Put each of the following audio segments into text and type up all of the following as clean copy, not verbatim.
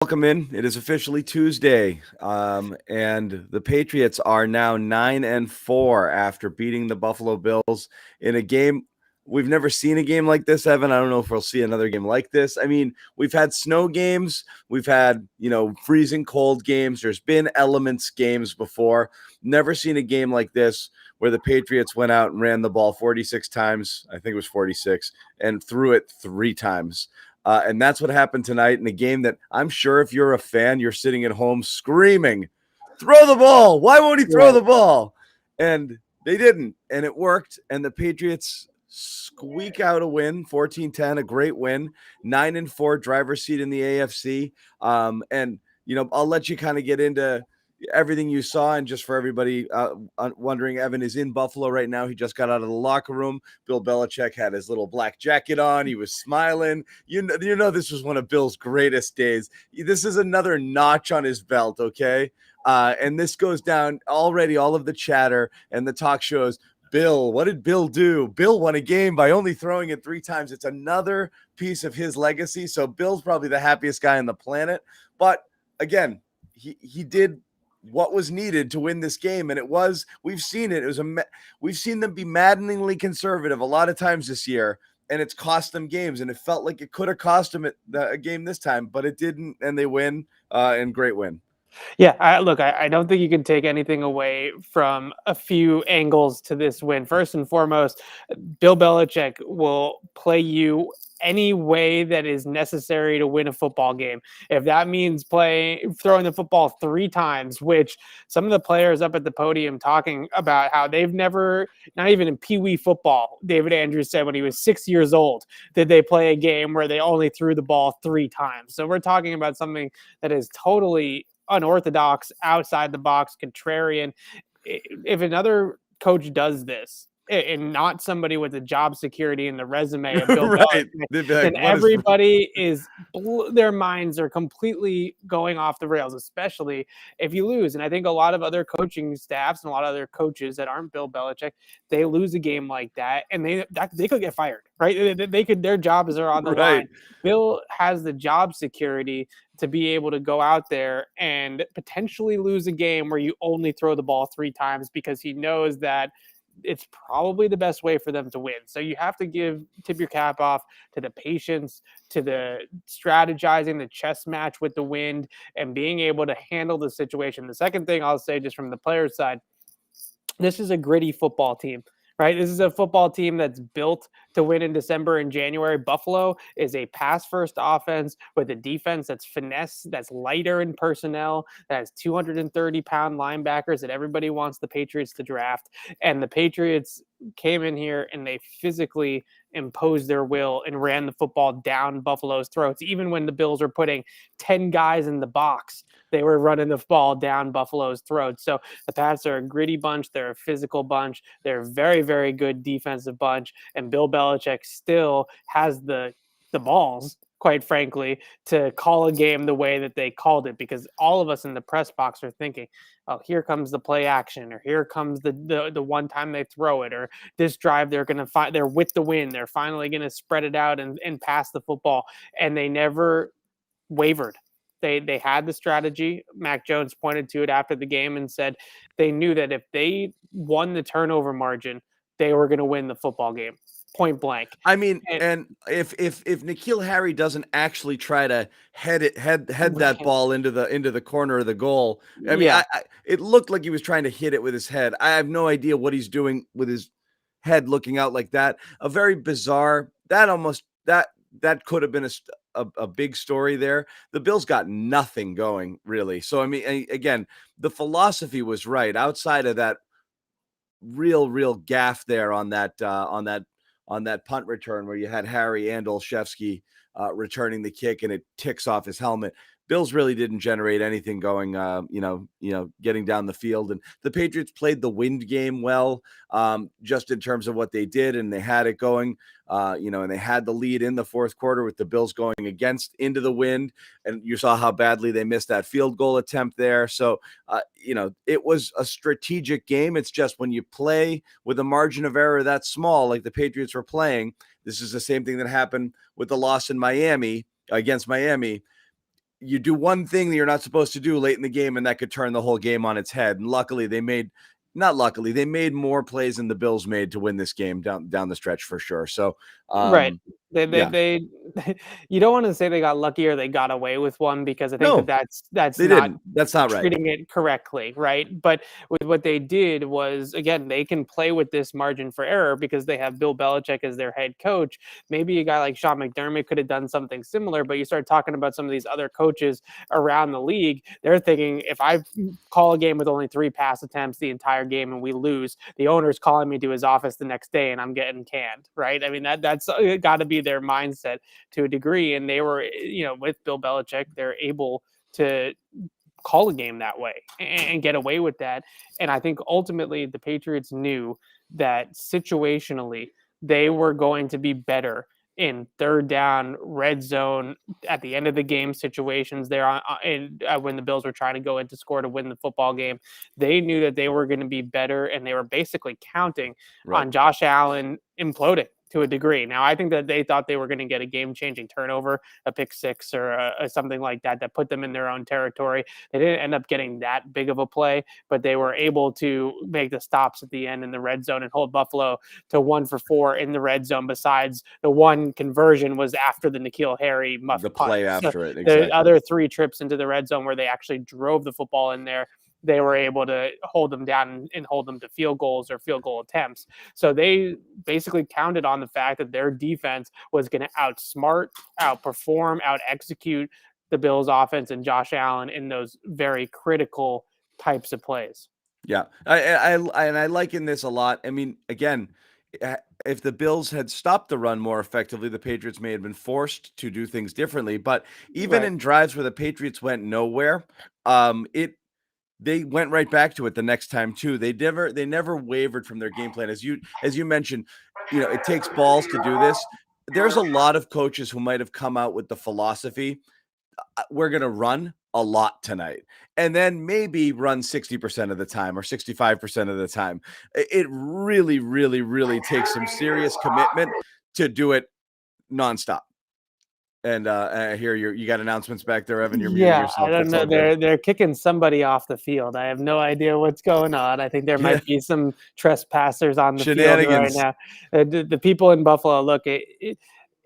Welcome in. It is officially Tuesday, and the Patriots are now 9-4 after beating the Buffalo Bills in a game. We've never seen a game like this, Evan. I don't know if we'll see another game like this. I mean, we've had snow games, we've had freezing cold games. There's been elements games before. Never seen a game like this where the Patriots went out and ran the ball 46 times. I think it was 46, and threw it 3 times. And that's what happened tonight in a game that I'm sure if you're a fan, you're sitting at home screaming, throw the ball. Why won't he throw the ball? And they didn't. And it worked. And the Patriots squeak out a win, 14-10, a great win, 9-4 driver's seat in the AFC. I'll let you kind of get into everything you saw. And just for everybody wondering, Evan is in Buffalo right now. He just got out of the locker room. Bill Belichick had his little black jacket on. He was smiling. You know, this was one of Bill's greatest days. This is another notch on his belt, okay? And this goes down already, all of the chatter and the talk shows. Bill, what did Bill do? Bill won a game by only throwing it 3 times. It's another piece of his legacy. So Bill's probably the happiest guy on the planet. But again, he did what was needed to win this game, and we've seen it. We've seen them be maddeningly conservative a lot of times this year, and it's cost them games. And it felt like it could have cost them a game this time, but it didn't, and they win. And great win. Yeah, I don't think you can take anything away from a few angles to this win. First and foremost, Bill Belichick will play you any way that is necessary to win a football game. If that means throwing the football 3 times, which some of the players up at the podium talking about how they've never, not even in Pee Wee football, David Andrews said when he was 6 years old, did they play a game where they only threw the ball 3 times. So we're talking about something that is totally unorthodox, outside the box, contrarian. If another coach does this, and not somebody with the job security and the resume of Bill Right. Belichick, then everybody their minds are completely going off the rails, especially if you lose. And I think a lot of other coaching staffs and a lot of other coaches that aren't Bill Belichick, they lose a game like that, and they could get fired, right? Their jobs are on the line. Bill has the job security to be able to go out there and potentially lose a game where you only throw the ball 3 times, because he knows that it's probably the best way for them to win. So you have to tip your cap off to the patience, to the strategizing, the chess match with the wind, and being able to handle the situation. The second thing I'll say, just from the players' side, this is a gritty football team. Right? This is a football team that's built to win in December and January. Buffalo is a pass-first offense with a defense that's finesse, that's lighter in personnel, that has 230-pound linebackers that everybody wants the Patriots to draft. And the Patriots came in here and they physically imposed their will and ran the football down Buffalo's throats. Even when the Bills were putting 10 guys in the box, they were running the ball down Buffalo's throats. So the Pats are a gritty bunch. They're a physical bunch. They're a very, very good defensive bunch. And Bill Belichick still has the balls, quite frankly, to call a game the way that they called it, because all of us in the press box are thinking, oh, here comes the play action, or here comes the one time they throw it, or this drive they're with the wind, they're finally going to spread it out and pass the football. And they never wavered. They had the strategy. Mac Jones pointed to it after the game and said they knew that if they won the turnover margin, they were going to win the football game, point blank. I mean, and if N'Keal Harry doesn't actually try to head that ball into the corner of the goal, I mean, it looked like he was trying to hit it with his head. I have no idea what he's doing with his head looking out like that. A very bizarre. That could have been a big story there. The Bills got nothing going, really. So, I mean, again, the philosophy was right. Outside of that real gaff there on that punt return where you had Harry and Olszewski returning the kick and it ticks off his helmet. Bills really didn't generate anything going, getting down the field. And the Patriots played the wind game well, just in terms of what they did. And they had it going, and they had the lead in the fourth quarter with the Bills going into the wind. And you saw how badly they missed that field goal attempt there. So, it was a strategic game. It's just when you play with a margin of error that small, like the Patriots were playing, this is the same thing that happened with the loss in Miami against Miami. you do one thing that you're not supposed to do late in the game, and that could turn the whole game on its head. And luckily, they made more plays than the Bills made to win this game down the stretch for sure. So, Right. yeah, They you don't want to say they got lucky or they got away with one, because I think no, that's they not didn't. That's not right. treating it correctly, right? But with what they did was, again, they can play with this margin for error because they have Bill Belichick as their head coach. Maybe a guy like Sean McDermott could have done something similar, but you start talking about some of these other coaches around the league, they're thinking, if I call a game with only 3 pass attempts the entire game and we lose, the owner's calling me to his office the next day and I'm getting canned, right? I mean, that's got to be their mindset to a degree. And they were, with Bill Belichick, they're able to call a game that way and get away with that. And I think ultimately the Patriots knew that situationally they were going to be better in third down, red zone, at the end of the game situations there when the Bills were trying to go in to score to win the football game. They knew that they were going to be better, and they were basically counting on Josh Allen imploding to a degree. Now, I think that they thought they were going to get a game-changing turnover, a pick six or something like that put them in their own territory. They didn't end up getting that big of a play, but they were able to make the stops at the end in the red zone and hold Buffalo to 1 for 4 in the red zone. Besides, the one conversion was after the N'Keal Harry muff The punt. play after it, exactly. The other 3 trips into the red zone where they actually drove the football in there, they were able to hold them down and hold them to field goals or field goal attempts. So they basically counted on the fact that their defense was going to outsmart, outperform, out execute the Bills offense and Josh Allen in those very critical types of plays. Yeah. I liken this a lot. I mean, again, if the Bills had stopped the run more effectively, the Patriots may have been forced to do things differently. But even in drives where the Patriots went nowhere, they went right back to it the next time too. They never wavered from their game plan. As you mentioned, it takes balls to do this. There's a lot of coaches who might have come out with the philosophy, we're going to run a lot tonight, and then maybe run 60% of the time or 65% of the time. It really, really, really takes some serious commitment to do it nonstop. And I hear you got announcements back there, Evan. You're muting yourself. I don't know. They're kicking somebody off the field. I have no idea what's going on. I think there might be some trespassers on the field right now. The people in Buffalo, look,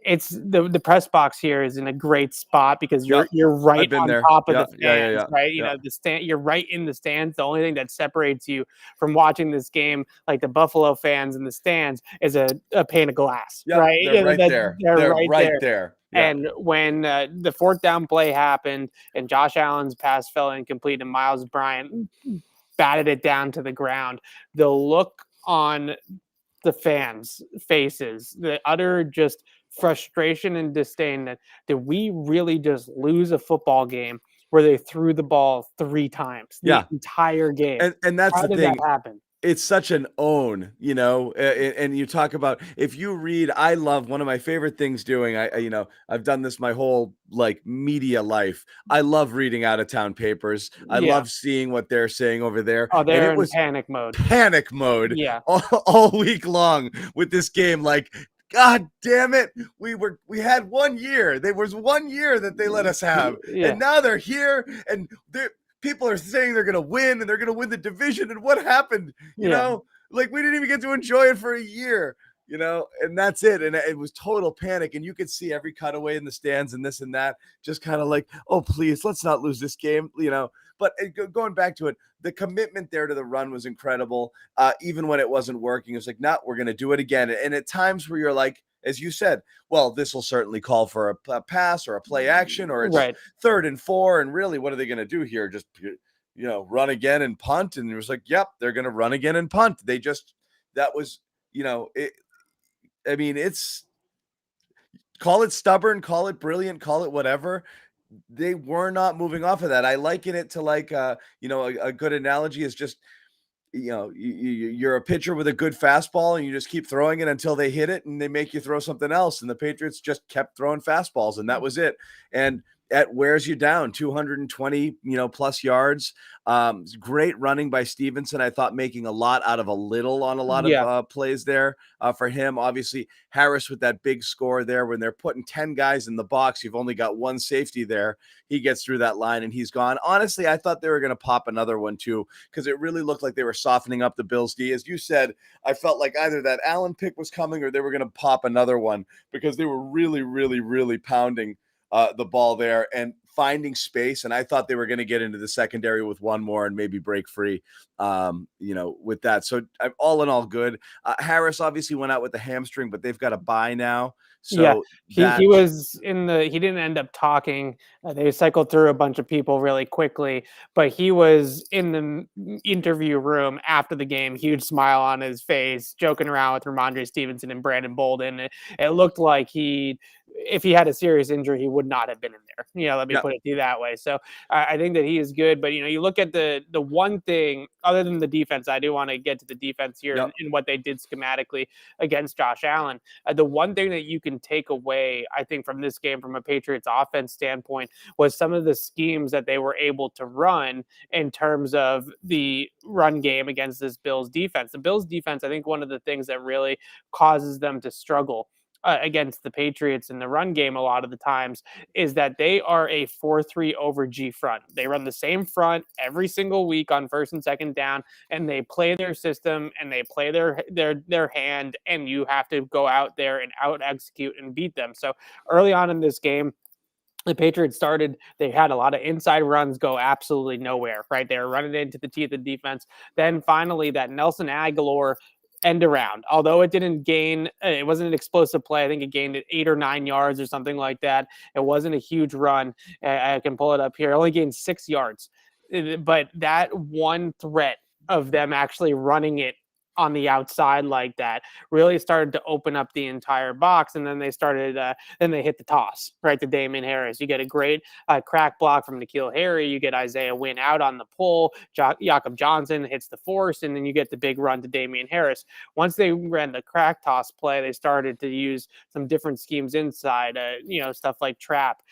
it's the press box here is in a great spot because you're right on top of the fans, right? The stand, you're right in the stands. The only thing that separates you from watching this game, like the Buffalo fans in the stands, is a pane of glass, right? They're right there. They're right there. Yeah. And when the 4th down play happened and Josh Allen's pass fell incomplete and Miles Bryant batted it down to the ground, the look on the fans' faces, the utter just frustration and disdain that did we really just lose a football game where they threw the ball 3 times the entire game? And that's How the did thing. That happen? It's such an own, and you talk about, if you read, I love, one of my favorite things doing, I've done this my whole media life. I love reading out of town papers. I love seeing what they're saying over there. Oh, they're in panic mode. Panic mode. Yeah. All week long with this game. Like, God damn it. We had 1 year. There was 1 year that they let us have. And now they're here and people are saying they're going to win and they're going to win the division. And what happened? You know, we didn't even get to enjoy it for a year, and that's it. And it was total panic. And you could see every cutaway in the stands and this and that, just kind of like, oh, please, let's not lose this game, But going back to it, the commitment there to the run was incredible. Even when it wasn't working, it was like, no, we're going to do it again. And at times where you're like, as you said, well, this will certainly call for a pass or a play action, or it's 3rd and 4. And really, what are they going to do here? Just, run again and punt. And it was like, yep, they're going to run again and punt. That was, it's, call it stubborn, call it brilliant, call it whatever. They were not moving off of that. I liken it to a good analogy is just, you're a pitcher with a good fastball and you just keep throwing it until they hit it and they make you throw something else. And the Patriots just kept throwing fastballs and that was it. And wears you down. 220 plus yards. Great running by Stevenson. I thought making a lot out of a little on a lot of plays there for him. Obviously Harris with that big score there, when they're putting 10 guys in the box, you've only got one safety there. He gets through that line and he's gone. Honestly, I thought they were going to pop another one too, because it really looked like they were softening up the Bills D. As you said, I felt like either that Allen pick was coming or they were going to pop another one, because they were really, really, really pounding the ball there and finding space. And I thought they were going to get into the secondary with one more and maybe break free, with that. So all in all, good. Harris obviously went out with the hamstring, but they've got a bye now. So he was he didn't end up talking. They cycled through a bunch of people really quickly, but he was in the interview room after the game, huge smile on his face, joking around with Ramondre Stevenson and Brandon Bolden. It looked like if he had a serious injury, he would not have been in there. Let me put it to you that way. So I think that he is good, but you look at the one thing other than the defense, I do want to get to the defense here and what they did schematically against Josh Allen. The one thing that you can take away, I think, from this game from a Patriots offense standpoint was some of the schemes that they were able to run in terms of the run game against this Bills defense. The Bills defense, I think one of the things that really causes them to struggle against the Patriots in the run game a lot of the times is that they are a 4-3 over G front. They run the same front every single week on first and second down, and they play their system and they play their hand, and you have to go out there and out execute and beat them. So early on in this game, the Patriots they had a lot of inside runs go absolutely nowhere, right? They were running into the teeth of the defense. Then finally that Nelson Aguilar end around, although it didn't gain, it wasn't an explosive play. I think it gained 8 or 9 yards or something like that. It wasn't a huge run. I can pull it up here. It only gained 6 yards, but that one threat of them actually running it on the outside like that really started to open up the entire box. And then they started, then they hit the toss right to Damian Harris. You get a great crack block from N'Keal Harry. You get Isaiah Wynn out on the pull. Jakob Johnson hits the force, and then you get the big run to Damian Harris. Once they ran the crack toss play, they started to use some different schemes inside, stuff like trap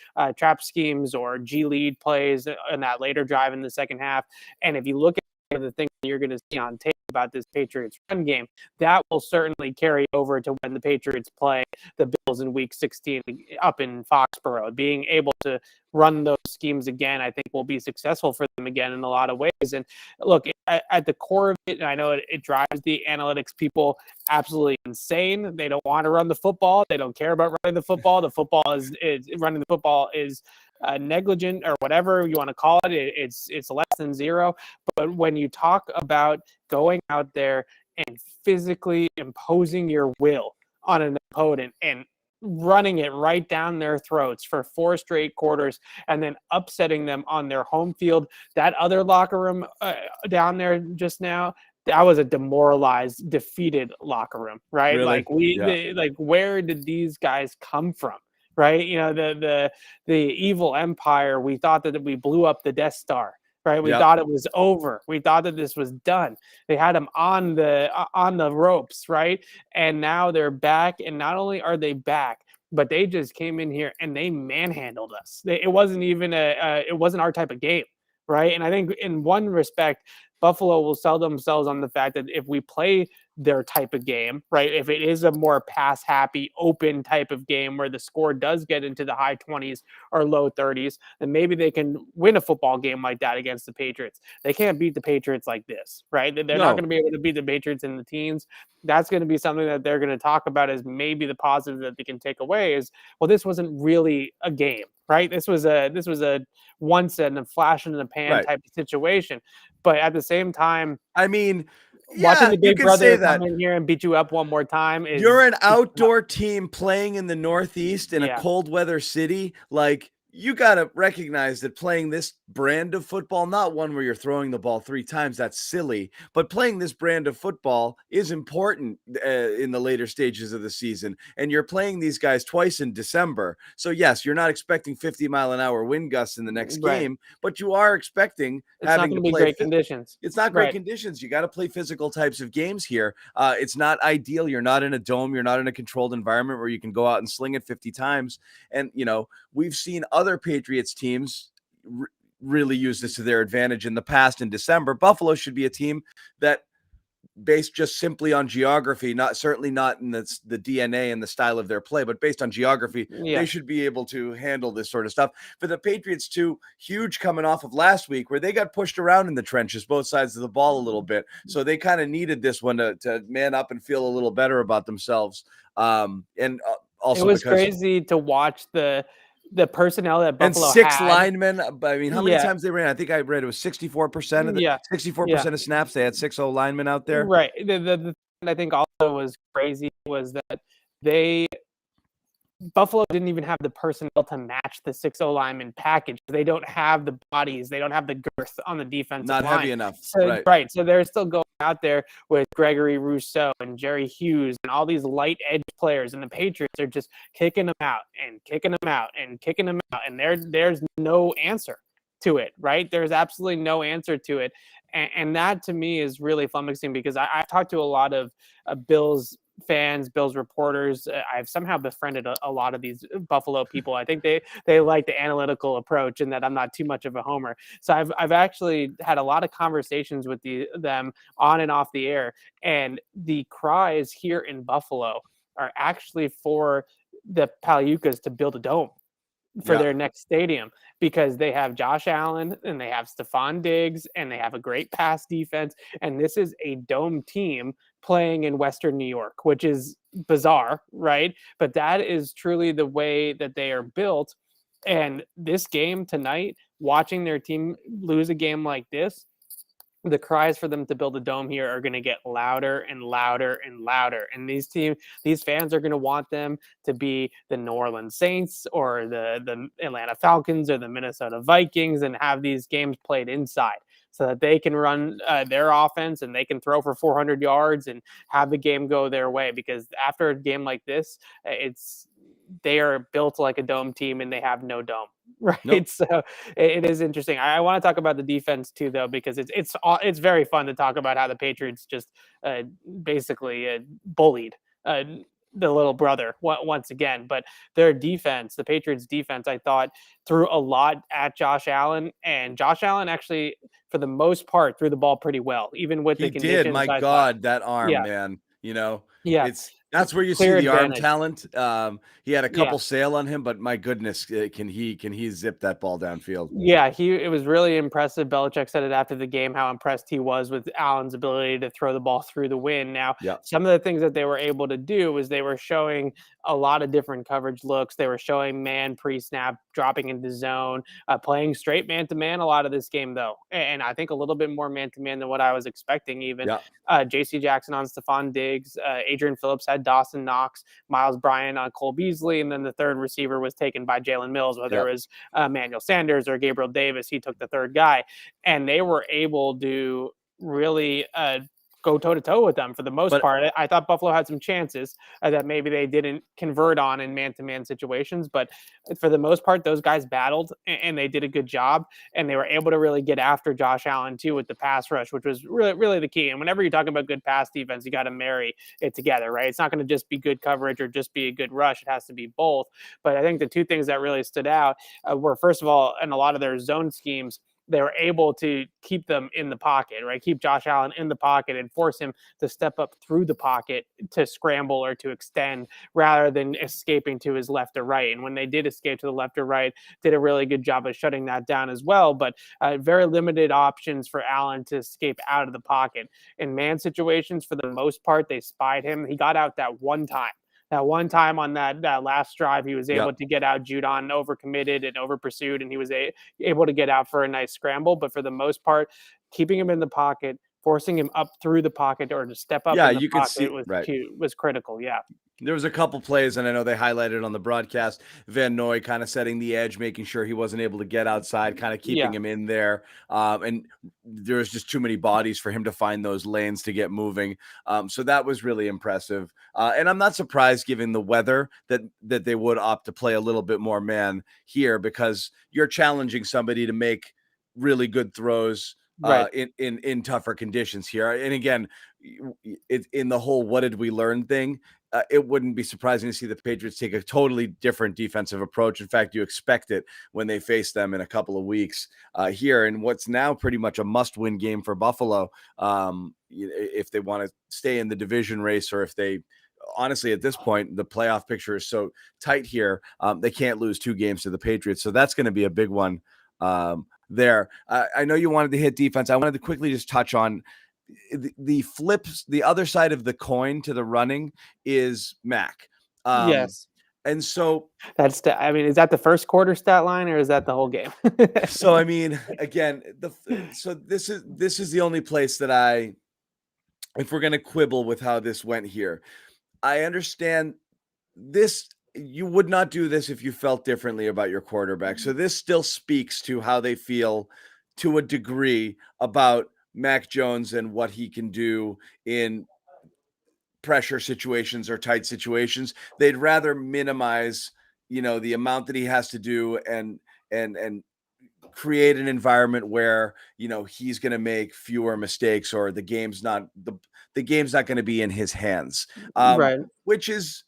schemes or G lead plays in that later drive in the second half. And if you look at the things you're going to see on tape about this Patriots run game, that will certainly carry over to when the Patriots play the Bills in week 16 up in Foxborough. Being able to run those schemes again, I think will be successful for them again in a lot of ways. And look, at the core of it, and I know it drives the analytics people absolutely insane. They don't want to run the football. They don't care about running the football. The football is running the football is negligent or whatever you want to call it. It's less than zero. But when you talk about going out there and physically imposing your will on an opponent and running it right down their throats for 4 straight quarters and then upsetting them on their home field, that other locker room down there just now, that was a demoralized, defeated locker room, right? Really? Like where did these guys come from? Right, the evil empire. We thought that we blew up the Death Star. Right, we thought it was over. We thought that this was done. They had them on the ropes, right? And now they're back. And not only are they back, but they just came in here and they manhandled us. It wasn't even it wasn't our type of game, right? And I think in one respect, Buffalo will sell themselves on the fact that if we play their type of game, right, if it is a more pass happy, open type of game where the score does get into the high 20s or low 30s, then maybe they can win a football game like that against the Patriots. They can't beat the Patriots like this, right? They're not going to be able to beat the Patriots in the teens. That's going to be something that they're going to talk about as maybe the positive that they can take away is, well, this wasn't really a game, right? This was a once in a flash in the pan type of situation. But at the same time, I mean, watching the big brother come that. in here and beat you up one more time is You're an outdoor team playing in the Northeast in a cold weather city. Like, you got to recognize that playing this brand of football, not one where you're throwing the ball 3 times, that's silly, but playing this brand of football is important in the later stages of the season. And you're playing these guys twice in December. So yes, you're not expecting 50-mile-an-hour wind gusts in the next game, but you are expecting having to play great conditions. It's not great conditions. You got to play physical types of games here. It's not ideal. You're not in a dome. You're not in a controlled environment where you can go out and sling it 50 times. And, we've seen other Patriots teams really use this to their advantage in the past. In December, Buffalo should be a team that, based just simply on geography, certainly not in the DNA and the style of their play, but based on geography, they should be able to handle this sort of stuff. For the Patriots too, huge coming off of last week where they got pushed around in the trenches, both sides of the ball a little bit. So they kind of needed this one to man up and feel a little better about themselves. Also it was because crazy to watch the personnel that and Buffalo six had. linemen. I mean, how many times they ran? I think I read it was 64% of the 64% of snaps. They had 6 linemen out there. Right. The thing I think also was crazy was that Buffalo didn't even have the personnel to match the 6 lineman package. They don't have the bodies. They don't have the girth on the defensive line. Not heavy enough. So, right. So they're still going out there with Gregory Rousseau and Jerry Hughes and all these light edge players. And the Patriots are just kicking them out and kicking them out and kicking them out. And there's no answer to it, right? There's absolutely no answer to it. And that to me is really flummoxing because I've talked to a lot of Bills fans, Bills reporters. I've somehow befriended a lot of these Buffalo people. I think they like the analytical approach and that I'm not too much of a homer. So I've actually had a lot of conversations with them on and off the air. And the cries here in Buffalo are actually for the Palucas to build a dome for their next stadium because they have Josh Allen and they have Stephon Diggs and they have a great pass defense. And this is a dome team playing in Western New York, which is bizarre, right? But that is truly the way that they are built. And this game tonight, watching their team lose a game like this, the cries for them to build a dome here are going to get louder and louder and louder. And these fans are going to want them to be the New Orleans Saints or the Atlanta Falcons or the Minnesota Vikings and have these games played inside so that they can run their offense and they can throw for 400 yards and have the game go their way. Because after a game like this, they are built like a dome team and they have no dome. Right. Nope. So it is interesting. I want to talk about the defense too, though, because it's very fun to talk about how the Patriots just basically bullied the little brother once again. But their defense, the Patriots defense, I thought threw a lot at Josh Allen, and Josh Allen actually, for the most part, threw the ball pretty well, even with the conditions. My God, that arm, man. You know, that's where you see the arm talent. He had a couple sail on him, but my goodness, can he zip that ball downfield? Yeah, it was really impressive. Belichick said it after the game how impressed he was with Allen's ability to throw the ball through the wind. Now, some of the things that they were able to do was they were showing a lot of different coverage looks. They were showing man pre-snap, dropping into zone, playing straight man-to-man a lot of this game, though. And I think a little bit more man-to-man than what I was expecting even. J.C. Jackson on Stephon Diggs. Adrian Phillips had Dawson Knox, Miles Bryant on Cole Beasley, and then the third receiver was taken by Jalen Mills, whether it was Emmanuel Sanders or Gabriel Davis. He took the third guy, and they were able to really go toe-to-toe with them for the most part. I thought Buffalo had some chances that maybe they didn't convert on in man-to-man situations, but for the most part, those guys battled and they did a good job, and they were able to really get after Josh Allen too with the pass rush, which was really, really the key. And whenever you're talking about good pass defense, you got to marry it together, right? It's not going to just be good coverage or just be a good rush. It has to be both. But I think the two things that really stood out were, first of all, in a lot of their zone schemes, they were able to keep them in the pocket, right? Keep Josh Allen in the pocket and force him to step up through the pocket to scramble or to extend rather than escaping to his left or right. And when they did escape to the left or right, did a really good job of shutting that down as well. But very limited options for Allen to escape out of the pocket. In man situations, for the most part, they spied him. He got out that one time. That one time on that last drive, he was able to get out Judon overcommitted and over pursued, and he was able to get out for a nice scramble. But for the most part, keeping him in the pocket, forcing him up through the pocket or to step up in the pocket was critical. Yeah. There was a couple plays, and I know they highlighted on the broadcast, Van Noy kind of setting the edge, making sure he wasn't able to get outside, kind of keeping him in there. And there was just too many bodies for him to find those lanes to get moving. So that was really impressive. And I'm not surprised, given the weather, that they would opt to play a little bit more man here, because you're challenging somebody to make really good throws Right. in tougher conditions here. And again, in the whole "what did we learn" thing, it wouldn't be surprising to see the Patriots take a totally different defensive approach. In fact, you expect it when they face them in a couple of weeks here, in what's now pretty much a must-win game for Buffalo, if they want to stay in the division race, or if they honestly, at this point, the playoff picture is so tight here. They can't lose 2 games to the Patriots. So that's going to be a big one there. I know you wanted to hit defense. I wanted to quickly just touch on the flips. The other side of the coin to the running is Mac. Yes. And so That's is that the first quarter stat line, or is that the whole game? so, I mean, again, this is the only place that if we're going to quibble with how this went here, I understand this. You would not do this if you felt differently about your quarterback. So this still speaks to how they feel to a degree about Mac Jones and what he can do in pressure situations or tight situations. They'd rather minimize, the amount that he has to do, and create an environment where, he's going to make fewer mistakes, or the game's not going to be in his hands. Right. Which is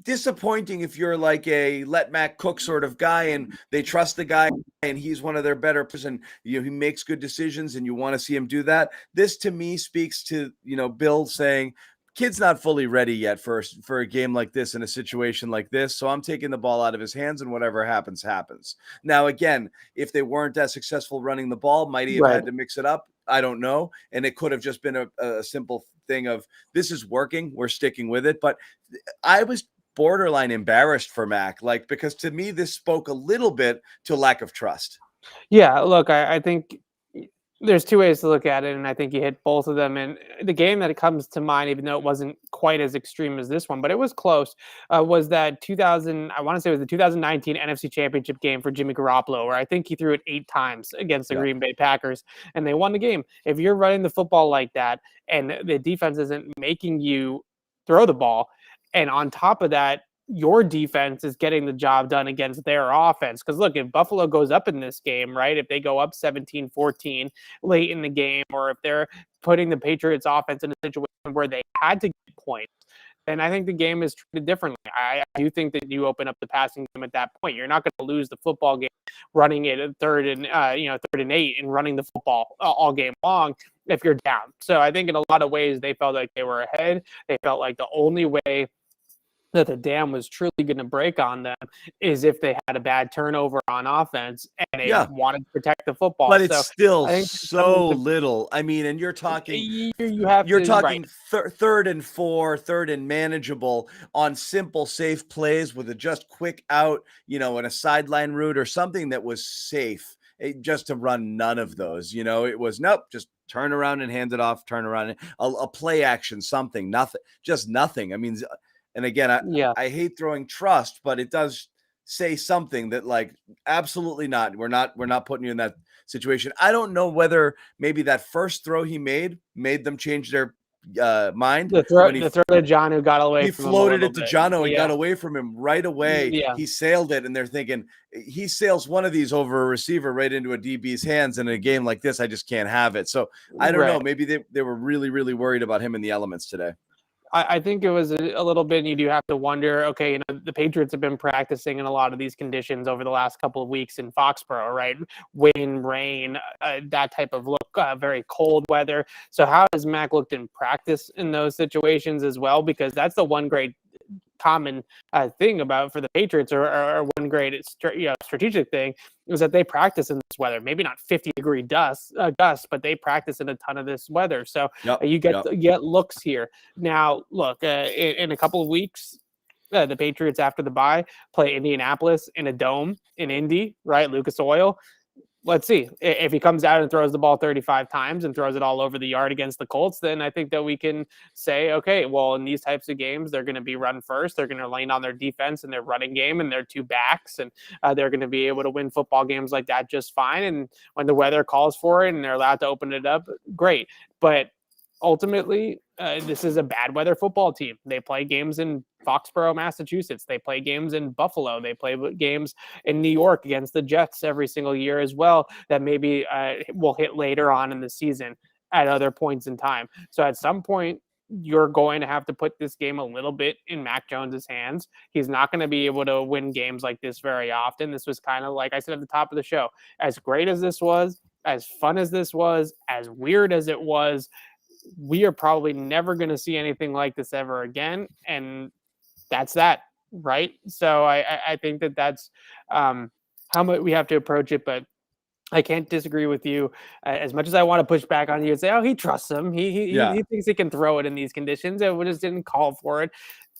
disappointing if you're like a let Mac cook sort of guy, and they trust the guy and he's one of their better players, and he makes good decisions, and you want to see him do that. This to me speaks to, Bill saying, kid's not fully ready yet for a game like this, in a situation like this. So I'm taking the ball out of his hands, and whatever happens, happens. Now, again, if they weren't as successful running the ball, might he have had to mix it up? I don't know. And it could have just been a simple thing of, this is working, we're sticking with it. But I was borderline embarrassed for Mac, because to me, this spoke a little bit to lack of trust. Yeah, look, I think there's 2 ways to look at it, and I think you hit both of them. And the game that it comes to mind, even though it wasn't quite as extreme as this one, but it was close, was that 2000. I want to say it was the 2019 NFC Championship game for Jimmy Garoppolo, where I think he threw it 8 times against the Green Bay Packers, and they won the game. If you're running the football like that, and the defense isn't making you throw the ball, and on top of that, your defense is getting the job done against their offense. Because look, if Buffalo goes up in this game, right, if they go up 17-14 late in the game, or if they're putting the Patriots offense in a situation where they had to get points, then I think the game is treated differently. I do think that you open up the passing game at that point. You're not going to lose the football game running it at 3rd and 8 and running the football all game long if you're down. So I think in a lot of ways they felt like they were ahead. They felt like the only way that the dam was truly going to break on them is if they had a bad turnover on offense and they wanted to protect the football. But it's still so little. I mean, and you're talking, talking 3rd and 4, 3rd and manageable on simple, safe plays with a just quick out, and a sideline route or something that was safe. Just to run none of those, it was nope, just turn around and hand it off, turn around, a play action, something, nothing, just nothing. I mean, and again, I hate throwing trust, but it does say something that, absolutely not. We're not putting you in that situation. I don't know whether maybe that first throw he made them change their mind. The throw to John, who got away from him. He floated it to Jono and got away from him right away. Yeah. He sailed it, and they're thinking, he sails one of these over a receiver right into a DB's hands. In a game like this, I just can't have it. So I don't know. Maybe they were really, really worried about him in the elements today. I think it was a little bit, and you do have to wonder, okay, the Patriots have been practicing in a lot of these conditions over the last couple of weeks in Foxborough, right? Wind, rain, that type of look, very cold weather. So how has Mac looked in practice in those situations as well? Because that's the one great common thing about for the Patriots, or one great strategic thing, is that they practice in this weather. Maybe not 50-degree gusts, but they practice in a ton of this weather. So you get looks here. Now, look, in a couple of weeks, the Patriots, after the bye, play Indianapolis in a dome in Indy, right? Lucas Oil. Let's see. If he comes out and throws the ball 35 times and throws it all over the yard against the Colts, then I think that we can say, okay, well, in these types of games, they're going to be run first. They're going to lean on their defense and their running game and their 2 backs, and they're going to be able to win football games like that just fine. And when the weather calls for it and they're allowed to open it up, great. But ultimately, this is a bad weather football team. They play games in Foxborough, Massachusetts. They play games in Buffalo. They play games in New York against the Jets every single year as well, that maybe will hit later on in the season at other points in time. So at some point, you're going to have to put this game a little bit in Mac Jones's hands. He's not going to be able to win games like this very often. This was kind of, like I said at the top of the show, as great as this was, as fun as this was, as weird as it was, we are probably never going to see anything like this ever again. And that's that, right? So I think that that's how much we have to approach it. But I can't disagree with you. As much as I want to push back on you and say, "Oh, he trusts him. He thinks he can throw it in these conditions," and we just didn't call for it.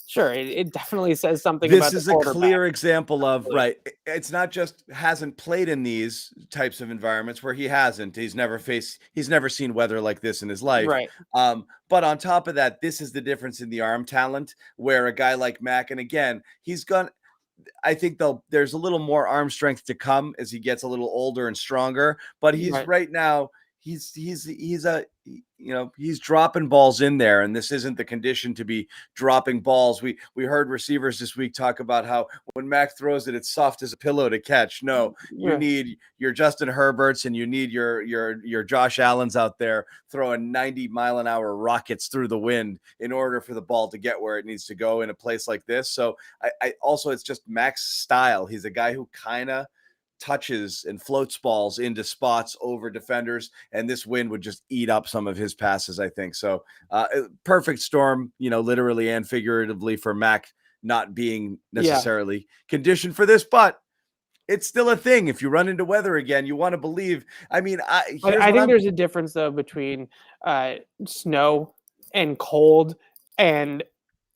Sure, it definitely says something about This is a clear example of, right, it's not just hasn't played in these types of environments where he hasn't. He's never seen weather like this in his life. Right. But on top of that, this is the difference in the arm talent, where a guy like Mac, and again, I think there's a little more arm strength to come as he gets a little older and stronger, but he's right now, he's dropping balls in there, and this isn't the condition to be dropping balls. We heard receivers this week talk about how when Mac throws it, it's soft as a pillow to catch. No, you need your Justin Herberts and you need your Josh Allens out there throwing 90-mile-an-hour rockets through the wind in order for the ball to get where it needs to go in a place like this. So I also, it's just Mac's style. He's a guy who kind of touches and floats balls into spots over defenders, and this wind would just eat up some of his passes, I think. So perfect storm, literally and figuratively, for Mac not being necessarily conditioned for this, but it's still a thing. If you run into weather again, you want to believe. I mean, I think there's a difference though between snow and cold and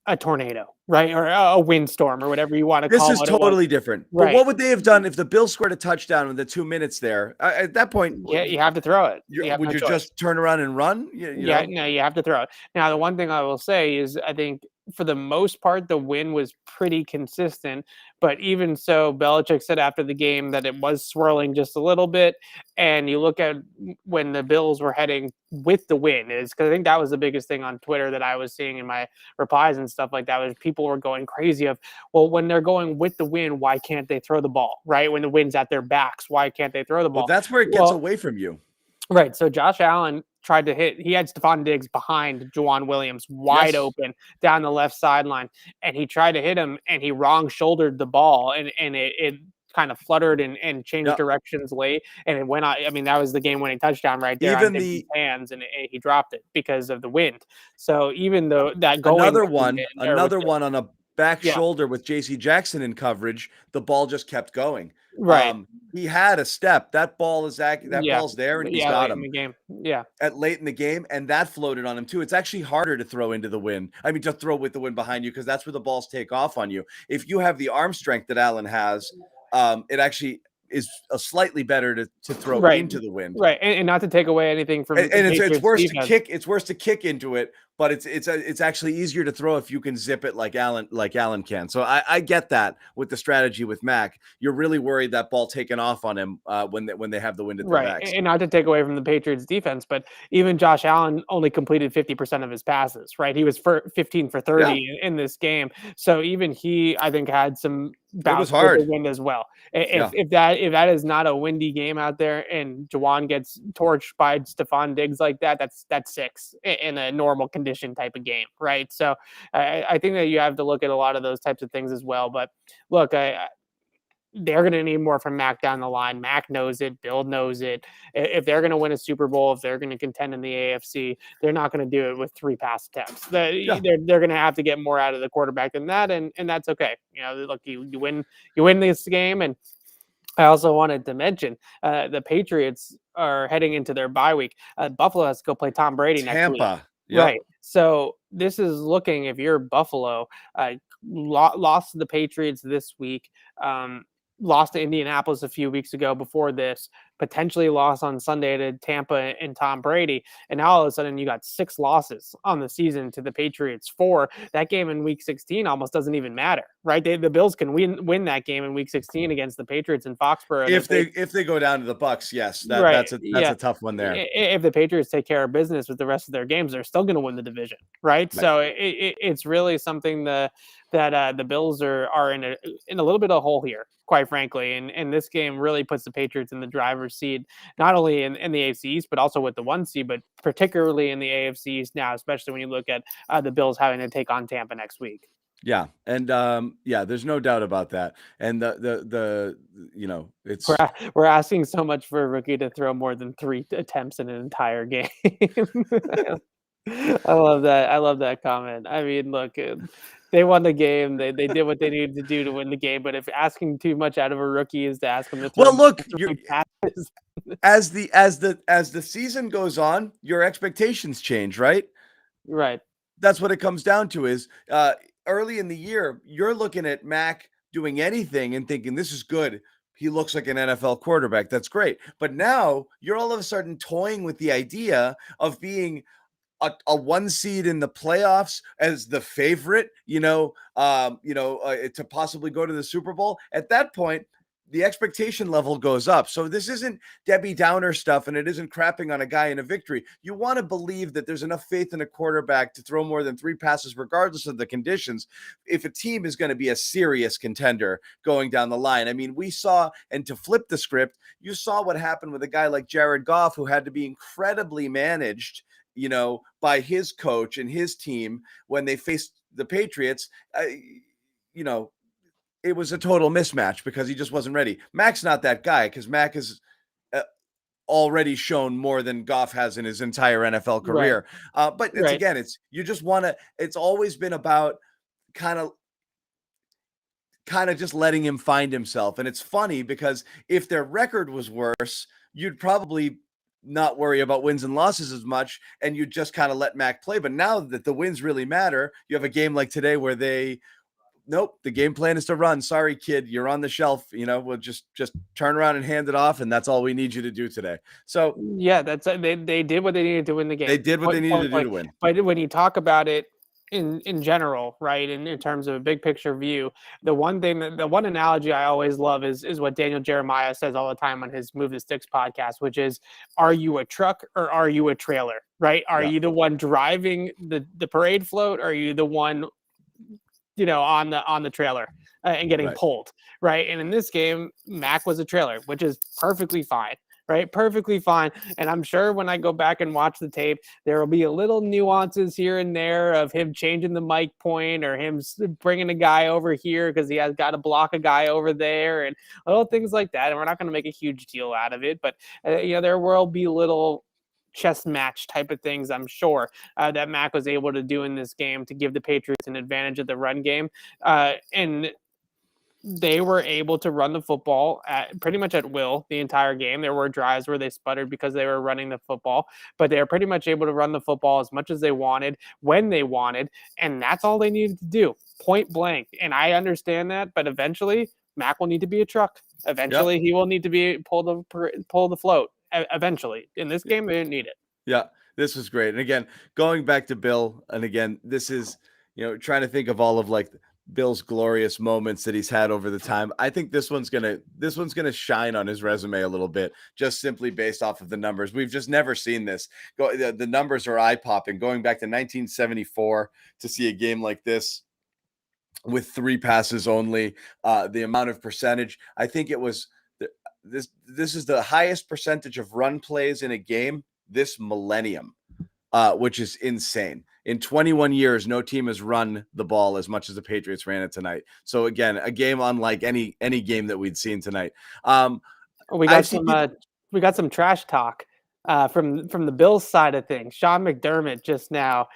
a tornado, right? Or a windstorm or whatever you want to call it. This is totally different. Right. But what would they have done if the Bills scored a touchdown in the 2 minutes there? At that point, you have to throw it. Would you just turn around and run? No, you have to throw it. Now, the one thing I will say is I think for the most part, the win was pretty consistent. But even so, Belichick said after the game that it was swirling just a little bit. And you look at when the Bills were heading with the win, is because I think that was the biggest thing on Twitter that I was seeing in my replies and stuff like that, was people were going crazy of, well, when they're going with the win, why can't they throw the ball, right? When the wind's at their backs, why can't they throw the ball? Well, that's where it gets away from you. Right. So Josh Allen tried to hit. He had Stephon Diggs behind Juwan Williams wide open down the left sideline. And he tried to hit him, and he wrong shouldered the ball. And it kind of fluttered and changed directions late. And it went on. I mean, that was the game winning touchdown right there. Even the hands, and he dropped it because of the wind. So even though that going another one on a back shoulder with JC Jackson in coverage, the ball just kept going. Right. He had a step. That ball is ball's there, and he's got him. In the game. Late in the game, and that floated on him too. It's actually harder to throw into the wind. I mean, to throw with the wind behind you, because that's where the balls take off on you. If you have the arm strength that Allen has, it actually is a slightly better to throw into the wind. Right. And not to take away anything from it's worse to kick. It's worse to kick into it, but it's actually easier to throw if you can zip it like Allen can. So I get that with the strategy with Mac. You're really worried that ball taken off on him when they have the wind at their backs. And not to take away from the Patriots defense, but even Josh Allen only completed 50% of his passes, right? He was 15 for 30 in this game. So even he, I think, had some bounce with the wind as well. If that is not a windy game out there and Juwan gets torched by Stephon Diggs like that, that's 6 in a normal condition type of game, right? So I think that you have to look at a lot of those types of things as well. But look, they're going to need more from Mac down the line. Mac knows it. Bill knows it. If they're going to win a Super Bowl, if they're going to contend in the AFC, they're not going to do it with 3 pass attempts. They're going to have to get more out of the quarterback than that, and that's okay. Look, you win this game. And I also wanted to mention the Patriots are heading into their bye week. Buffalo has to go play Tom Brady next week. Yep. Right. So this is looking, if you're Buffalo, lost to the Patriots this week, lost to Indianapolis a few weeks ago before this, potentially lost on Sunday to Tampa and Tom Brady. And now all of a sudden you got 6 losses on the season to the Patriots 4. That game in week 16 almost doesn't even matter, right? The Bills can win that game in Week 16 against the Patriots in Foxborough. If they go down to the Bucks, yes, Right. that's a tough one there. If the Patriots take care of business with the rest of their games, they're still going to win the division, right? So it's really something that the Bills are in a little bit of a hole here, quite frankly. And this game really puts the Patriots in the driver's seat, not only in the AFC East, but also with the 1 seed, but particularly in the AFC East now, especially when you look at the Bills having to take on Tampa next week. Yeah, and there's no doubt about that. And the it's We're asking so much for a rookie to throw more than 3 attempts in an entire game. I love that. I love that comment. I mean, look, they won the game. They did what they needed to do to win the game. But if asking too much out of a rookie is to ask him to throw look, passes, as the season goes on, your expectations change, right? right? That's what it comes down to. Is early in the year, you're looking at Mac doing anything and thinking this is good. He looks like an NFL quarterback. That's great. But now you're all of a sudden toying with the idea of being a 1 seed in the playoffs as the favorite, to possibly go to the Super Bowl. At that point, the expectation level goes up. So this isn't Debbie Downer stuff, and it isn't crapping on a guy in a victory. You want to believe that there's enough faith in a quarterback to throw more than 3 passes, regardless of the conditions, if a team is going to be a serious contender going down the line. I mean, we saw, and to flip the script, you saw what happened with a guy like Jared Goff, who had to be incredibly managed, by his coach and his team when they faced the Patriots. It was a total mismatch because he just wasn't ready. Mac's not that guy because Mac has already shown more than Goff has in his entire NFL career. Right. But it's always been about kind of just letting him find himself. And it's funny because if their record was worse, you'd probably not worry about wins and losses as much, and you just kind of let Mac play. But now that the wins really matter, you have a game like today where the game plan is to run. Sorry, kid, you're on the shelf. We'll just turn around and hand it off, and that's all we need you to do today. So yeah, that's they did what they needed to win the game. They did what they needed to do to win. But when you talk about it in general, right, in terms of a big picture view, the one analogy I always love is what Daniel Jeremiah says all the time on his Move the Sticks podcast, which is, are you a truck or are you a trailer, right? Are you the one driving the parade float, or are you the one on the trailer and getting pulled, right? And in this game, Mac was a trailer, which is perfectly fine, right? Perfectly fine. And I'm sure when I go back and watch the tape, there will be a little nuances here and there of him changing the mic point or him bringing a guy over here because he has got to block a guy over there and little things like that. And we're not going to make a huge deal out of it, but there will be little chess match type of things, I'm sure, that Mac was able to do in this game to give the Patriots an advantage of the run game. And they were able to run the football pretty much at will the entire game. There were drives where they sputtered because they were running the football, but they were pretty much able to run the football as much as they wanted, when they wanted, and that's all they needed to do, point blank. And I understand that, but eventually Mac will need to be a truck. Eventually he will need to be pull the float. Eventually. In this game, they didn't need it. Yeah, this was great. And again, going back to Bill, and again, this is, trying to think of all of like Bill's glorious moments that he's had over the time. I think this one's gonna shine on his resume a little bit, just simply based off of the numbers. We've just never seen this. The numbers are eye-popping. Going back to 1974 to see a game like this with 3 passes only, the amount of percentage. I think it was this is the highest percentage of run plays in a game this millennium, which is insane. In 21 years, no team has run the ball as much as the Patriots ran it tonight. So again, a game unlike any game that we'd seen tonight. We got some trash talk from the Bills side of things. Sean McDermott just now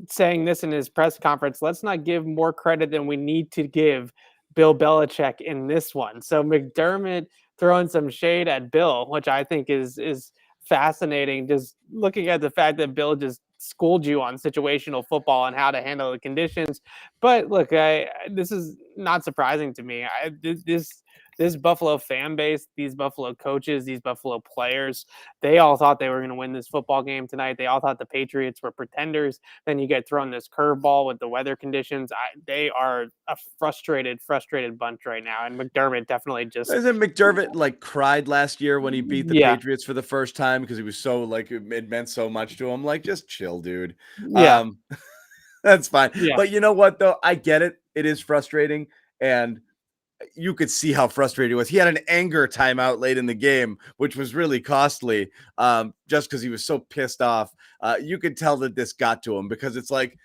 saying this in his press conference. Let's not give more credit than we need to give Bill Belichick in this one. So McDermott throwing some shade at Bill, which I think is fascinating, just looking at the fact that Bill just schooled you on situational football and how to handle the conditions. But look, this is not surprising to me. this Buffalo fan base, these Buffalo coaches, these Buffalo players, they all thought they were going to win this football game tonight. They all thought the Patriots were pretenders. Then you get thrown this curveball with the weather conditions. They are a frustrated bunch right now. And McDermott definitely just. Isn't McDermott like cried last year when he beat the Yeah. Patriots for the first time because he was so like it meant so much to him? Like, just chill, dude. Yeah. That's fine. Yeah. But you know what though? I get it. It is frustrating, and you could see how frustrated he was. He had an anger timeout late in the game, which was really costly, just because he was so pissed off. You could tell that this got to him because it's like,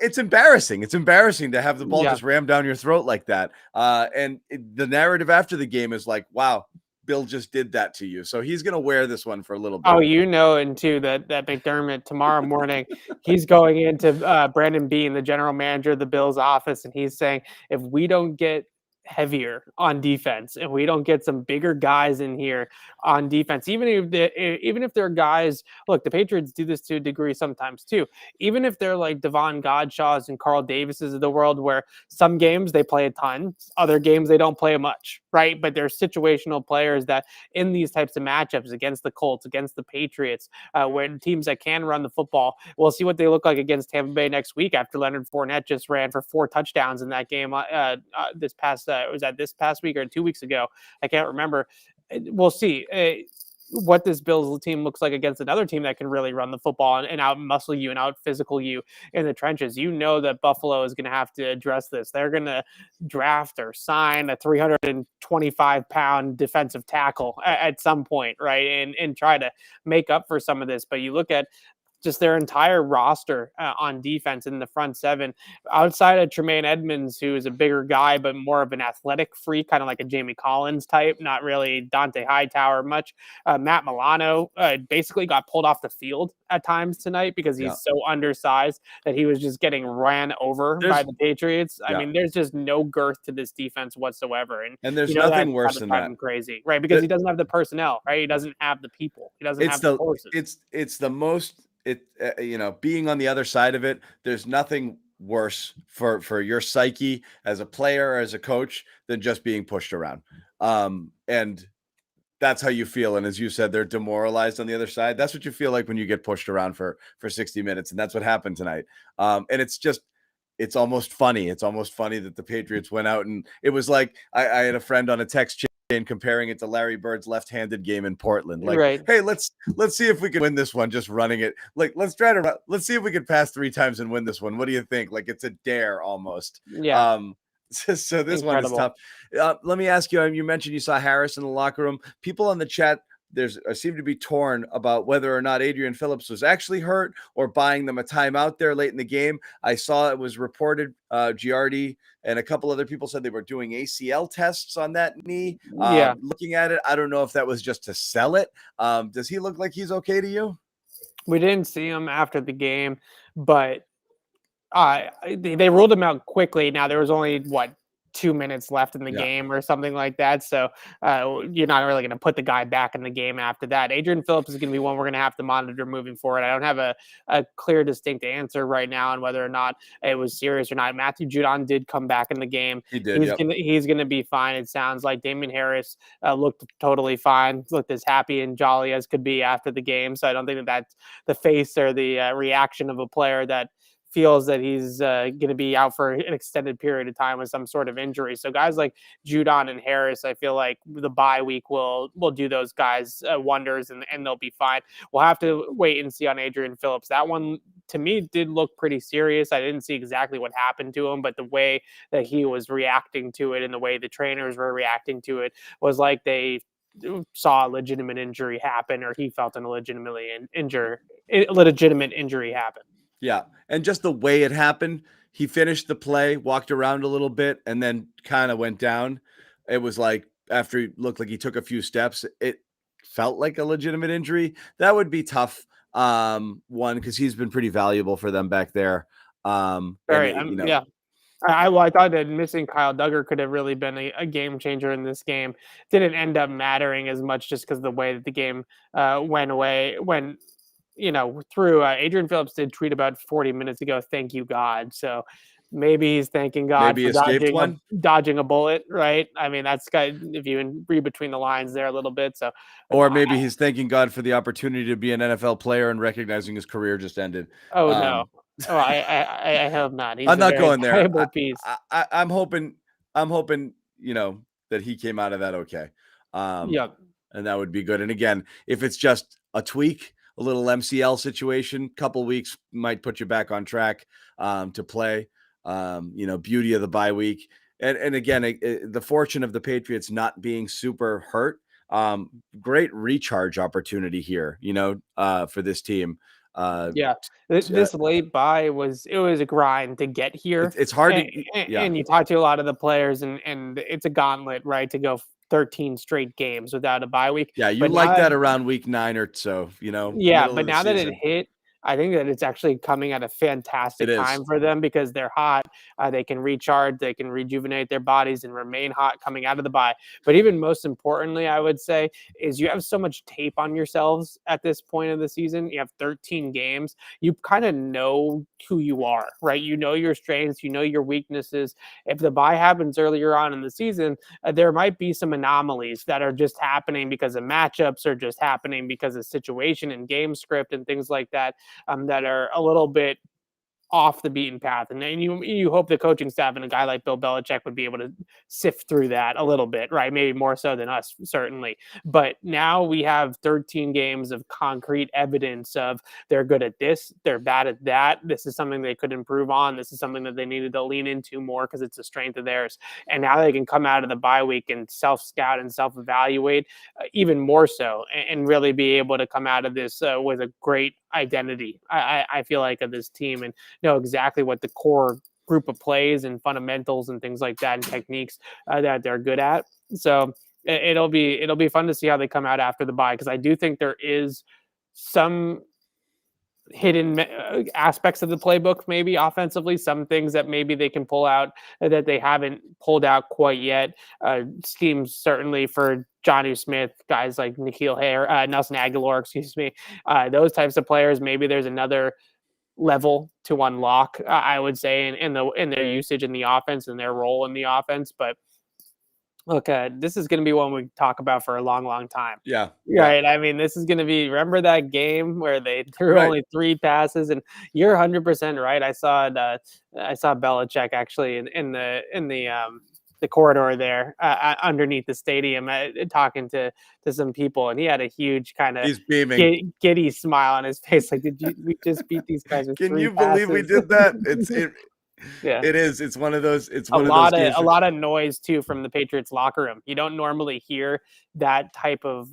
it's embarrassing. It's embarrassing to have the ball just rammed down your throat like that. The narrative after the game is like, wow, Bill just did that to you. So he's going to wear this one for a little bit. Oh, and too, that McDermott tomorrow morning, he's going into Brandon Beane, the general manager of the Bills office, and he's saying, if we don't get heavier on defense and we don't get some bigger guys in here on defense, even if they're guys, look, the Patriots do this to a degree sometimes too, even if they're like Devon Godshaws and Carl Davises of the world, where some games they play a ton, other games they don't play much, right? But they're situational players that in these types of matchups against the Colts, against the Patriots, when teams that can run the football, we'll see what they look like against Tampa Bay next week after Leonard Fournette just ran for 4 touchdowns in that game this past was that this past week or 2 weeks ago? I can't remember. We'll see what this Bills team looks like against another team that can really run the football and out muscle you and out physical you in the trenches. You know that Buffalo is going to have to address this. They're going to draft or sign a 325-pound defensive tackle at some point, right? And try to make up for some of this. But you look at just their entire roster on defense in the front seven, outside of Tremaine Edmonds, who is a bigger guy, but more of an athletic freak, kind of like a Jamie Collins type, not really Dante Hightower much. Matt Milano basically got pulled off the field at times tonight because he's so undersized that he was just getting ran over by the Patriots. I mean, there's just no girth to this defense whatsoever. And there's nothing worse than that. Crazy, right? Because he doesn't have the personnel, right? He doesn't have the people. He doesn't have the horses. It's the most, being on the other side of it, there's nothing worse for your psyche as a player or as a coach than just being pushed around. And that's how you feel. And as you said, they're demoralized on the other side. That's what you feel like when you get pushed around for 60 minutes. And that's what happened tonight. And it's almost funny. It's almost funny that the Patriots went out, and it was like, I had a friend on a text chain comparing it to Larry Bird's left-handed game in Portland. Like, hey, let's see if we can win this one just running it. Like, let's see if we can pass 3 times and win this one. What do you think? Like, it's a dare almost. Yeah. So this one is tough. Let me ask you, you mentioned you saw Harris in the locker room. People on the chat seem to be torn about whether or not Adrian Phillips was actually hurt or buying them a timeout there late in the game. I saw it was reported, Giardi and a couple other people said they were doing ACL tests on that knee. Looking at it, I don't know if that was just to sell it. Does he look like he's okay to you? We didn't see him after the game, but they ruled him out quickly. Now there was only 2 minutes left in the game or something like that. So you're not really going to put the guy back in the game after that. Adrian Phillips is going to be one we're going to have to monitor moving forward. I don't have a clear, distinct answer right now on whether or not it was serious or not. Matthew Judon did come back in the game. He did. He's going to be fine. It sounds like Damian Harris looked totally fine, looked as happy and jolly as could be after the game. So I don't think that's the face or the reaction of a player that feels that he's going to be out for an extended period of time with some sort of injury. So guys like Judon and Harris, I feel like the bye week will do those guys wonders, and they'll be fine. We'll have to wait and see on Adrian Phillips. That one, to me, did look pretty serious. I didn't see exactly what happened to him, but the way that he was reacting to it and the way the trainers were reacting to it was like they saw a legitimate injury happen, or he felt a legitimate injury happen. Yeah. And just the way it happened, he finished the play, walked around a little bit, and then kind of went down. It was like, after he looked like he took a few steps, it felt like a legitimate injury. That would be tough. One, because he's been pretty valuable for them back there. I thought that missing Kyle Duggar could have really been a game changer in this game. Didn't end up mattering as much just because the way that the game went through. Adrian Phillips did tweet about 40 minutes ago, "Thank you, God." So Maybe he's thanking God Maybe for escaped one. dodging a bullet, right? I mean, that's if you read between the lines there a little bit. So, Or maybe he's thanking God for the opportunity to be an NFL player and recognizing his career just ended. oh no, oh I hope not. He's I'm a not very going there. valuable piece. I'm hoping, that he came out of that okay. Yep. And that would be good. And again, if it's just a tweak, a little MCL situation, couple weeks might put you back on track to play. Beauty of the bye week. And again, the fortune of the Patriots not being super hurt. Great recharge opportunity here, for this team. This late bye it was a grind to get here. It's hard and, to, and you talk to a lot of the players, and it's a gauntlet, right, to go 13 straight games without a bye week. Yeah, you But like now that around week 9 or so, yeah, middle but of the now that it season. hit, I think that it's actually coming at a It fantastic is. time for them because they're hot. They can recharge, they can rejuvenate their bodies and remain hot coming out of the bye. But even most importantly, I would say, is you have so much tape on yourselves at this point of the season. You have 13 games. You kind of know who you are, right? You know your strengths, you know your weaknesses. If the bye happens earlier on in the season, there might be some anomalies that are just happening because of matchups or just happening because of situation and game script and things like that, that are a little bit off the beaten path. And then you hope the coaching staff and a guy like Bill Belichick would be able to sift through that a little bit, right? Maybe more so than us, certainly. But now we have 13 games of concrete evidence of they're good at this, they're bad at that. This is something they could improve on. This is something that they needed to lean into more because it's a strength of theirs. And now they can come out of the bye week and self-scout and self-evaluate even more so, and really be able to come out of this with a great identity. I feel like of this team, and know exactly what the core group of plays and fundamentals and things like that and techniques that they're good at. So it'll be fun to see how they come out after the bye, because I do think there is some hidden aspects of the playbook, maybe offensively, some things that maybe they can pull out that they haven't pulled out quite yet. Schemes certainly for Jonnu Smith, guys like Nelson Aguilar, excuse me, those types of players. Maybe there's another level to unlock, I would say, in their usage in the offense and their role in the offense. But look, this is going to be one we talk about for a long, long time. Yeah. Right. I mean, this is going to be. Remember that game where they threw Right. only 3 passes, and you're 100% right. I saw it. I saw Belichick actually in the corridor there underneath the stadium, talking to some people, and he had a huge kind of He's beaming. giddy smile on his face. Like, we just beat these guys with Can 3 you believe we passes? did that? Yeah. It is. It's one of those. It's A one of those games. a lot of noise too from the Patriots locker room. You don't normally hear that type of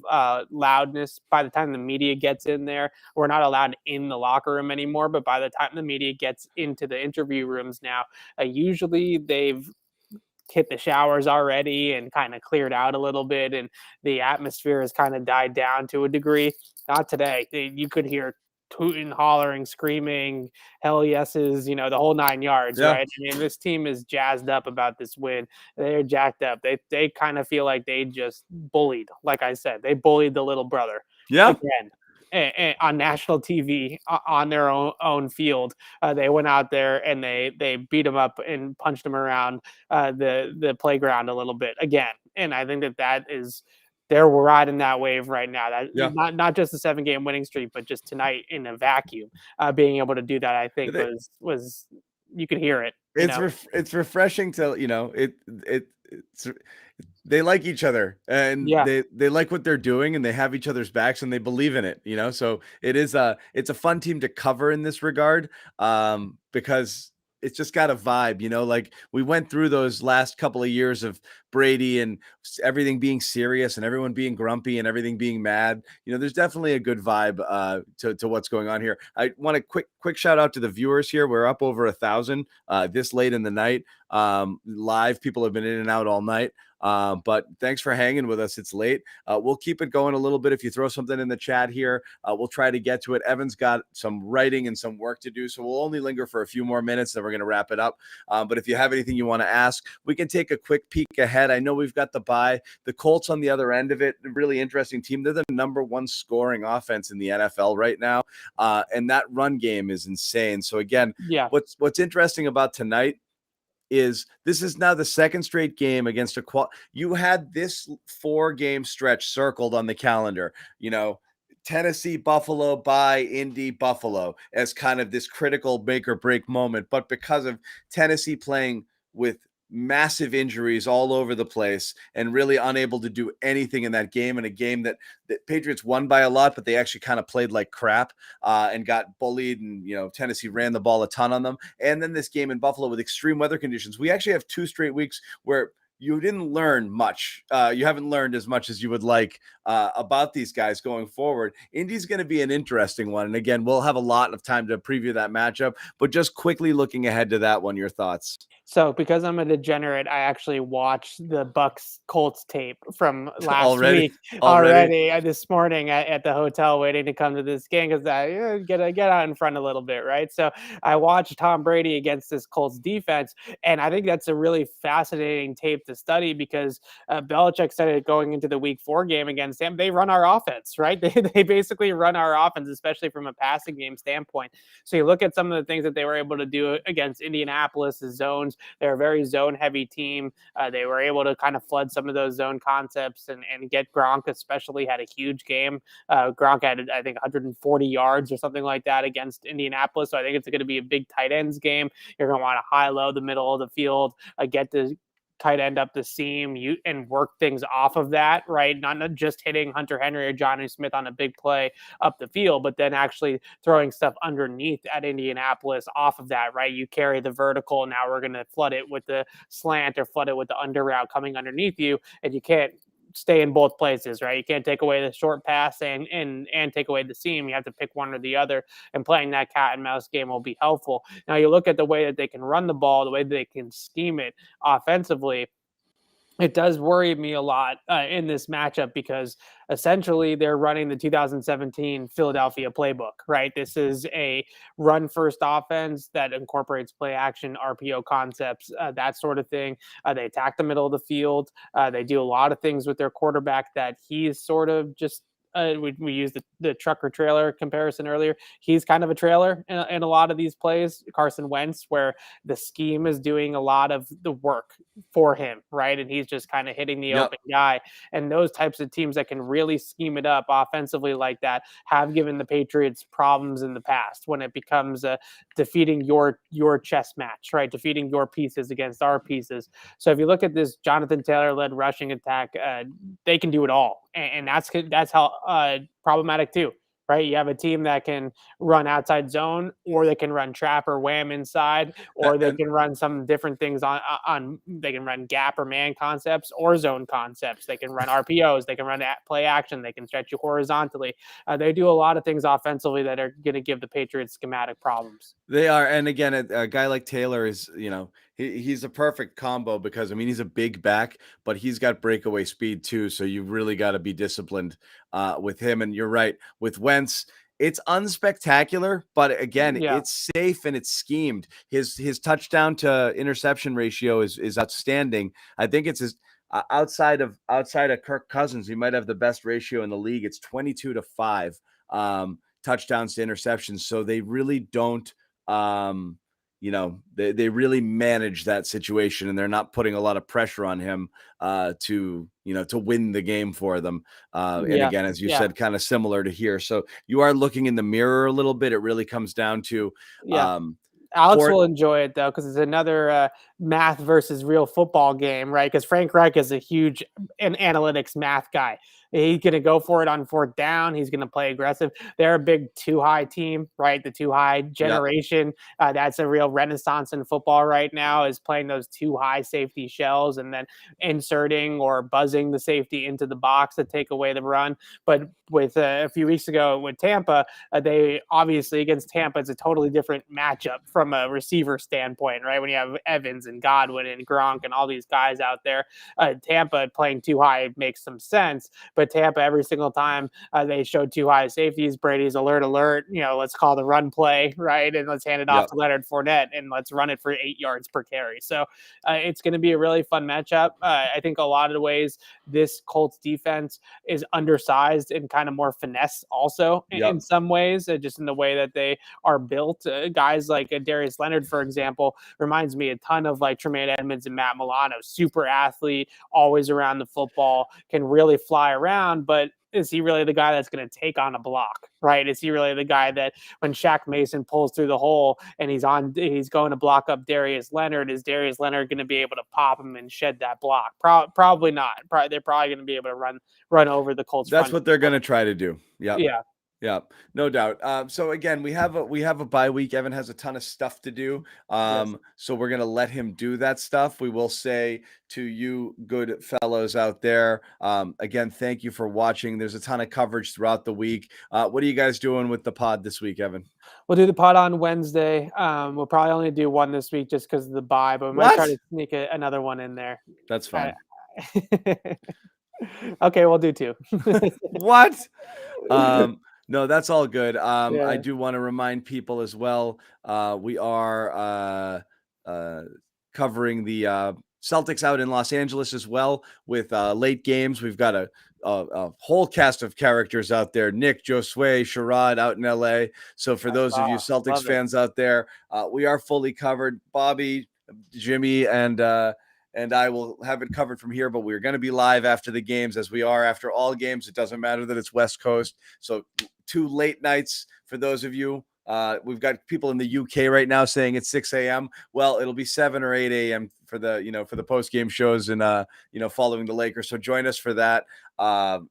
loudness by the time the media gets in there. We're not allowed in the locker room anymore, but by the time the media gets into the interview rooms now, usually they've hit the showers already and kind of cleared out a little bit, and the atmosphere has kind of died down to a degree. Not today. You could hear tooting, hollering, screaming, hell yeses, the whole 9 yards, Yeah. right? I mean, this team is jazzed up about this win. They're jacked up. They kind of feel like they just bullied. Like I said, they bullied the little brother again. On national TV on their own field. They went out there and they beat them up and punched them around the playground a little bit again. And I think that is, they're riding that wave right now. That not just the 7-game winning streak, but just tonight in a vacuum, being able to do that, I think was you could hear it. It's refreshing to it's they like each other, and they like what they're doing, and they have each other's backs, and they believe in it. So it's a fun team to cover in this regard, because it's just got a vibe. Like we went through those last couple of years of Brady and everything being serious and everyone being grumpy and everything being mad. There's definitely a good vibe to what's going on here. I want a quick shout out to the viewers here. We're up over 1,000 this late in the night. Live, people have been in and out all night. But thanks for hanging with us. It's late. We'll keep it going a little bit. If you throw something in the chat here, we'll try to get to it. Evan's got some writing and some work to do, so we'll only linger for a few more minutes, then we're going to wrap it up. But if you have anything you want to ask, we can take a quick peek ahead. I know we've got the bye. The Colts on the other end of it, a really interesting team. They're the #1 scoring offense in the NFL right now, and that run game is insane. So again, what's interesting about tonight is this is now the second straight game against you had this 4-game stretch circled on the calendar, Tennessee, Buffalo, bye, Indy, Buffalo as kind of this critical make or break moment. But because of Tennessee playing with massive injuries all over the place and really unable to do anything in that game, in a game that Patriots won by a lot, but they actually kind of played like crap and got bullied, and Tennessee ran the ball a ton on them. And then this game in Buffalo with extreme weather conditions. We actually have 2 straight weeks where you didn't learn much. You haven't learned as much as you would like about these guys going forward. Indy's going to be an interesting one. And again, we'll have a lot of time to preview that matchup, but just quickly looking ahead to that one, your thoughts? So because I'm a degenerate, I actually watched the Bucks Colts tape from last week already this morning at the hotel waiting to come to this game because I get out in front a little bit, right? So I watched Tom Brady against this Colts defense, and I think that's a really fascinating tape to study because Belichick said it going into the Week 4 game against them. They run our offense, right? They basically run our offense, especially from a passing game standpoint. So you look at some of the things that they were able to do against Indianapolis, the zones. They're a very zone-heavy team. They were able to kind of flood some of those zone concepts and get Gronk, especially, had a huge game. Gronk had, I think, 140 yards or something like that against Indianapolis. So I think it's going to be a big tight ends game. You're going to want to high-low the middle of the field, get the tight end up the seam and work things off of that, right? Not just hitting Hunter Henry or Johnny Smith on a big play up the field, but then actually throwing stuff underneath at Indianapolis off of that, right? You carry the vertical. Now we're going to flood it with the slant or flood it with the under route coming underneath you. And you can't stay in both places, right? You can't take away the short pass and take away the seam. You have to pick one or the other, and playing that cat and mouse game will be helpful. Now you look at the way that they can run the ball, the way they can scheme it offensively. It does worry me a lot in this matchup because essentially they're running the 2017 Philadelphia playbook, right? This is a run-first offense that incorporates play action, RPO concepts, that sort of thing. They attack the middle of the field. They do a lot of things with their quarterback that he's sort of just we used the trucker trailer comparison earlier. He's kind of a trailer in a lot of these plays, Carson Wentz, where the scheme is doing a lot of the work for him, right? And he's just kind of hitting the open guy. And those types of teams that can really scheme it up offensively like that have given the Patriots problems in the past when it becomes defeating your chess match, right? Defeating your pieces against our pieces. So if you look at this Jonathan Taylor-led rushing attack, they can do it all. And that's how problematic too, right? You have a team that can run outside zone, or they can run trap or wham inside, or they can run some different things on they can run gap or man concepts or zone concepts. They can run RPOs, they can run play action, they can stretch you horizontally. They do a lot of things offensively that are going to give the Patriots schematic problems. They are. And again, a guy like Taylor is, he's a perfect combo because, he's a big back, but he's got breakaway speed too. So you really got to be disciplined with him. And you're right. With Wentz, it's unspectacular, but again, it's safe and it's schemed. His touchdown to interception ratio is outstanding. I think it's his outside of Kirk Cousins, he might have the best ratio in the league. It's 22-5 touchdowns to interceptions. So they really don't. They really manage that situation, and they're not putting a lot of pressure on him to win the game for them. And again, as you said, kind of similar to here. So you are looking in the mirror a little bit. It really comes down to Alex will enjoy it though, because it's another math versus real football game, right? Because Frank Reich is a huge analytics math guy. He's going to go for it on 4th down. He's going to play aggressive. They're a big too-high team, right? The too-high generation. That's a real renaissance in football right now, is playing those too-high safety shells and then inserting or buzzing the safety into the box to take away the run. But with a few weeks ago with Tampa, they obviously against Tampa, it's a totally different matchup from a receiver standpoint, right? When you have Evans and Godwin and Gronk and all these guys out there, Tampa playing too high makes some sense. But with Tampa every single time they showed too high safeties. Brady's alert, let's call the run play, right? And let's hand it off to Leonard Fournette and let's run it for 8 yards per carry. So it's going to be a really fun matchup. I think a lot of the ways this Colts defense is undersized and kind of more finesse also in some ways, just in the way that they are built. Guys like Darius Leonard, for example, reminds me a ton of like Tremaine Edmonds and Matt Milano. Super athlete, always around the football, can really fly around, but is he really the guy that's going to take on a block, right? Is he really the guy that when Shaq Mason pulls through the hole and he's going to block up Darius Leonard, is Darius Leonard going to be able to pop him and shed that block? Probably not. They're probably going to be able to run over the Colts. That's what they're going to try to do. Yeah. Yeah, no doubt. So again, we have a bye week. Evan has a ton of stuff to do. So we're gonna let him do that stuff. We will say to you, good fellows out there, again, thank you for watching. There's a ton of coverage throughout the week. What are you guys doing with the pod this week, Evan? We'll do the pod on Wednesday. We'll probably only do one this week just because of the bye, but we might try to sneak another one in there. That's fine. Okay, we'll do two. What? No, that's all good. I do want to remind people as well. We are covering the Celtics out in Los Angeles as well with late games. We've got a whole cast of characters out there. Nick, Josue, Sherrod out in LA. So for those of you Celtics fans out there, we are fully covered. Bobby, Jimmy, and I will have it covered from here, but we're going to be live after the games, as we are after all games. It doesn't matter that it's West Coast. So 2 late nights for those of you. We've got people in the UK right now saying it's 6 a.m. Well, it'll be 7 or 8 a.m. for the post-game shows and, following the Lakers. So join us for that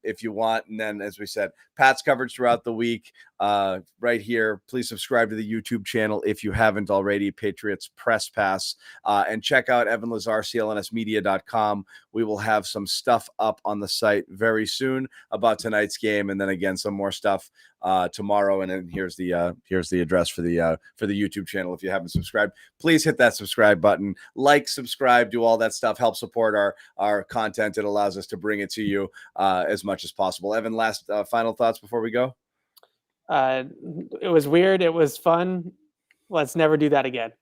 if you want. And then, as we said, Pat's coverage throughout the week right here. Please subscribe to the YouTube channel if you haven't already, Patriots Press Pass, and check out Evan Lazar, CLNSmedia.com. We will have some stuff up on the site very soon about tonight's game. And then again, some more stuff tomorrow. And then here's the address for the YouTube channel. If you haven't subscribed, please hit that subscribe button, subscribe, do all that stuff, help support our content. It allows us to bring it to you as much as possible. Evan, last final thoughts before we go? It was weird. It was fun. Let's never do that again.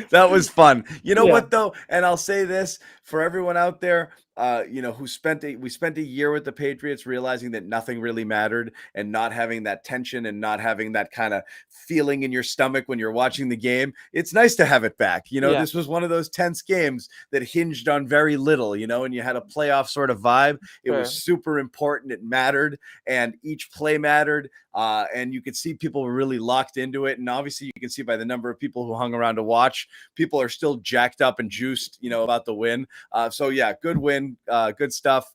That was fun. You know what, though? And I'll say this for everyone out there, we spent a year with the Patriots realizing that nothing really mattered and not having that tension and not having that kind of feeling in your stomach when you're watching the game. It's nice to have it back. This was one of those tense games that hinged on very little, and you had a playoff sort of vibe. It was super important. It mattered, and each play mattered. And you could see people were really locked into it. And obviously you can see by the number of people who hung around to watch, people are still jacked up and juiced, about the win. So yeah, good win. Good stuff.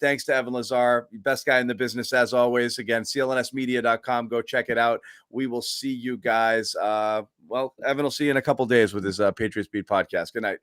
Thanks to Evan Lazar, best guy in the business as always. Again, CLNSmedia.com. Go check it out. We will see you guys. Evan will see you in a couple days with his Patriots Beat podcast. Good night.